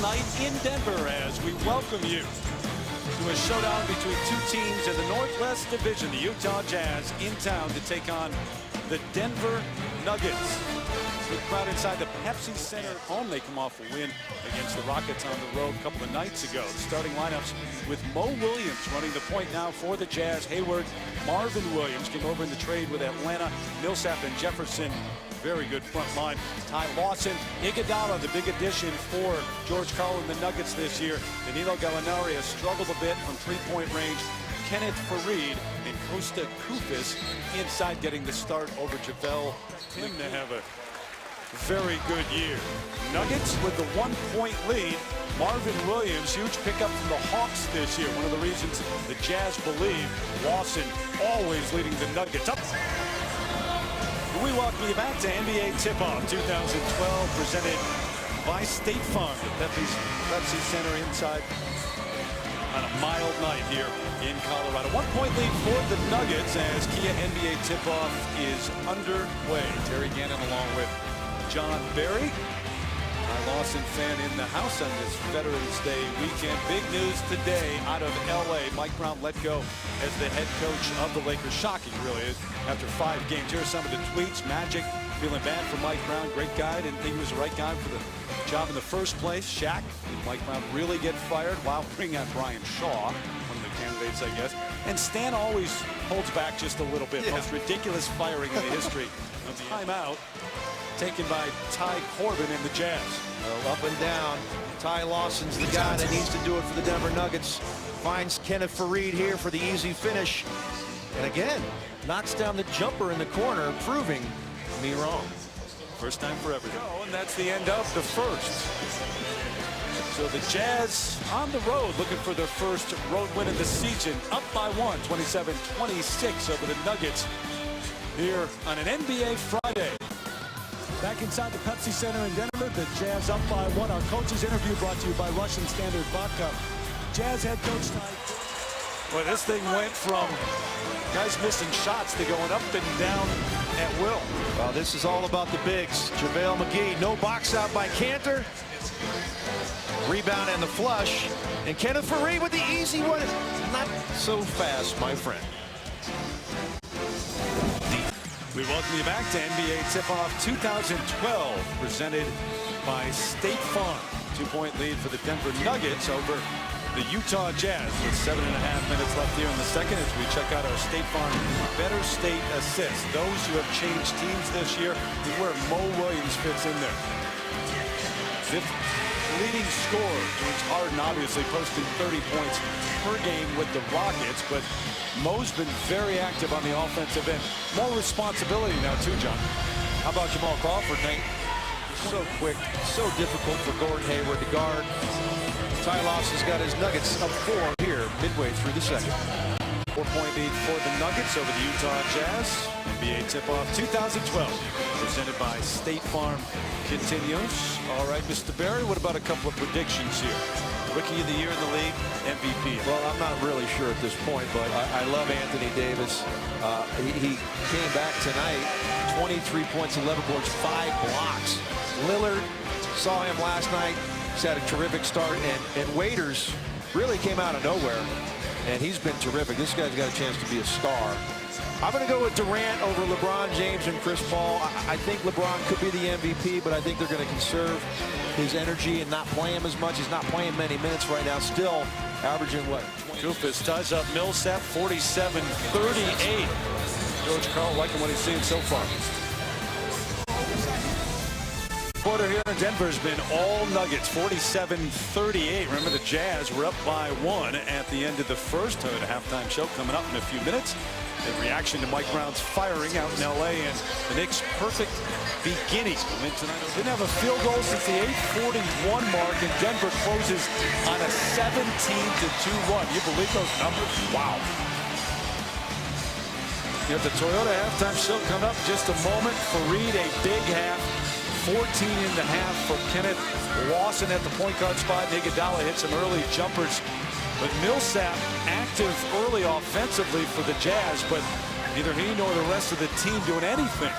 night in Denver as we welcome you to a showdown between two teams in the Northwest Division. The Utah Jazz in town to take on the Denver Nuggets. Good crowd inside the Pepsi Center at home. They come off a win against the Rockets on the road a couple of nights ago. The starting lineups with Mo Williams running the point now for the Jazz. Hayward, Marvin Williams came over in the trade with Atlanta. Millsap and Jefferson. Very good front line. Ty Lawson, Iguodala, the big addition for George Karl and the Nuggets this year. Danilo Gallinari has struggled a bit from three-point range. Kenneth Faried and Costa Koufis inside getting the start over JaVale. Him to have a very good year. Nuggets with the 1-point lead. Marvin Williams, huge pickup from the Hawks this year. One of the reasons the Jazz believe Lawson always leading the Nuggets up. We welcome you back to NBA Tip-Off 2012, presented by State Farm, the Pepsi Center inside on a mild night here in Colorado. 1-point lead for the Nuggets as Kia NBA Tip-Off is underway. Terry Gannon along with John Barry. Ty Lawson fan in the house on this Veterans Day weekend. Big news today out of LA. Mike Brown let go as the head coach of the Lakers. Shocking, really, after 5 games. Here are some of the tweets. Magic feeling bad for Mike Brown. Great guy. Didn't think he was the right guy for the job in the first place. Shaq, did Mike Brown really get fired? While bringing out Brian Shaw, one of the candidates, I guess. And Stan always holds back just a little bit. Yeah. Most ridiculous firing in the history of the timeout taken by Ty Corbin and the Jazz. Well, up and down. Ty Lawson's the guy that needs to do it for the Denver Nuggets. Finds Kenneth Faried here for the easy finish. And again, knocks down the jumper in the corner, proving me wrong. First time for everything. And that's the end of the first. So the Jazz on the road looking for their first road win of the season. Up by 1, 27-26 over the Nuggets here on an NBA Friday. Back inside the Pepsi Center in Denver, the Jazz up by 1. Our coach's interview brought to you by Russian Standard Vodka. Jazz head coach Ty. Well, this thing went from guys missing shots to going up and down at will. Well, this is all about the bigs. JaVale McGee, no box out by Cantor. Rebound and the flush. And Kenneth Faried with the easy one. Not so fast, my friend. We welcome you back to NBA Tip-Off 2012, presented by State Farm. 2-point lead for the Denver Nuggets over the Utah Jazz with 7.5 minutes left here in the second as we check out our State Farm Better State Assist. Those who have changed teams this year is where Mo Williams fits in there. Fifth leading scorer, James Harden obviously posting 30 points per game with the Rockets, but Mo's been very active on the offensive end. More responsibility now too, John. How about Jamal Crawford, Nate? So quick, so difficult for Gordon Hayward to guard. Ty Lawson's got his Nuggets up 4 here midway through the second. 4-point lead for the Nuggets over the Utah Jazz. NBA Tip-Off 2012, presented by State Farm, continues. All right, Mr. Barry, what about a couple of predictions here? Rookie of the year in the league, MVP. Well, I'm not really sure at this point, but I love Anthony Davis. He came back tonight, 23 points, 11 boards, 5 blocks. Lillard, saw him last night. He's had a terrific start, and Waiters really came out of nowhere, and he's been terrific. This guy's got a chance to be a star. I'm going to go with Durant over LeBron James and Chris Paul. I think LeBron could be the MVP, but I think they're going to conserve his energy and not play him as much. He's not playing many minutes right now, still averaging what? Koufis ties up Millsap 47-38. George Karl liking what he's seeing so far. Quarter here in Denver has been all Nuggets, 47-38. Remember, the Jazz were up by 1 at the end of the first. A halftime show coming up in a few minutes. The reaction to Mike Brown's firing out in LA and the Knicks' perfect beginning. Didn't have a field goal since the 8:41 mark, and Denver closes on a 17-2 run. You believe those numbers? Wow. You have the Toyota halftime show coming up in just a moment. Faried, a big half. 14 in the half for Kenneth Lawson at the point guard spot. Iguodala hit some early jumpers. But Millsap active early offensively for the Jazz, but neither he nor the rest of the team doing anything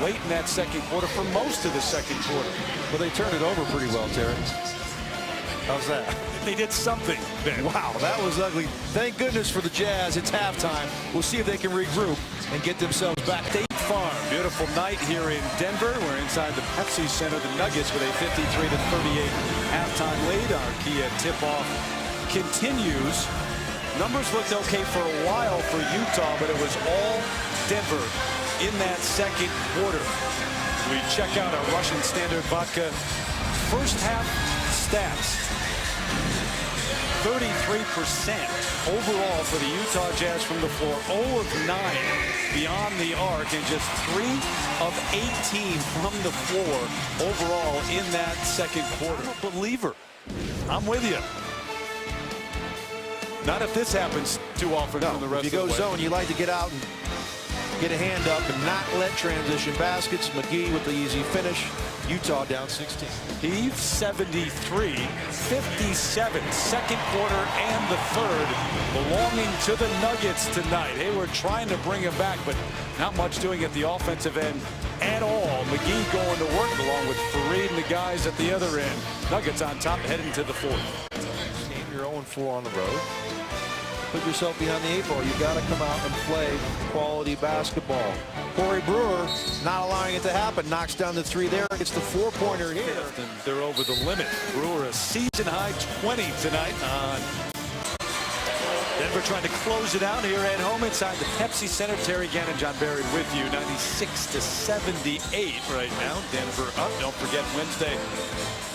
late in that second quarter for most of the second quarter. Well, they turned it over pretty well, Terry. How's that? They did something, Ben. Wow, that was ugly. Thank goodness for the Jazz. It's halftime. We'll see if they can regroup and get themselves back. State Farm, beautiful night here in Denver. We're inside the Pepsi Center. The Nuggets with a 53-38 halftime lead. Our Kia tip-off continues. Numbers looked okay for a while for Utah, but it was all Denver in that second quarter. We check out our Russian Standard Vodka first half stats. 33% overall for the Utah Jazz from the floor. 0 of 9 beyond the arc, and just 3 of 18 from the floor overall in that second quarter. I'm a believer. I'm with you. Not if this happens too often from the rest of the way. If you go zone, you like to get out and get a hand up and not let transition baskets. McGee with the easy finish. Utah down 16. Heave 73, 57, second quarter and the third belonging to the Nuggets tonight. Hayward trying to bring him back, but not much doing at the offensive end at all. McGee going to work along with Fareed and the guys at the other end. Nuggets on top heading to the fourth. You're 0-4 on the road. Put yourself behind the 8 ball. You got to come out and play quality basketball. Corey Brewer not allowing it to happen. Knocks down the 3 there. Gets the 4-pointer here. And they're over the limit. Brewer a season high 20 tonight on Denver, trying to close it out here at home inside the Pepsi Center. Terry Gannon, John Barry with you. 96-78 right now. Denver up. Don't forget Wednesday.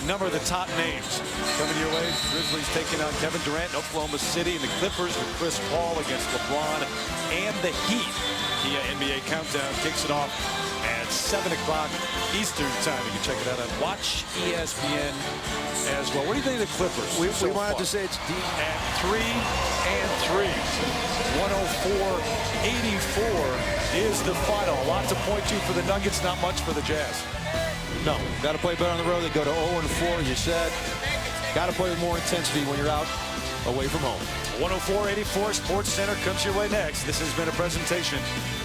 Number of the top names coming your way. Grizzlies taking on Kevin Durant in Oklahoma City, and the Clippers with Chris Paul against LeBron and the Heat. Kia NBA Countdown kicks it off at 7 o'clock Eastern time. You can check it out on Watch ESPN as well. What do you think of the Clippers? We wanted to say it's deep. At 3 and 3. 104-84 is the final. A lot to point to for the Nuggets, not much for the Jazz. No, got to play better on the road. They go to 0-4, as you said. Got to play with more intensity when you're out away from home. 104-84 Sports Center comes your way next. This has been a presentation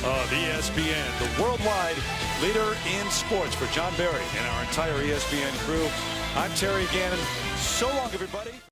of ESPN, the worldwide leader in sports. For John Barry and our entire ESPN crew, I'm Terry Gannon. So long, everybody.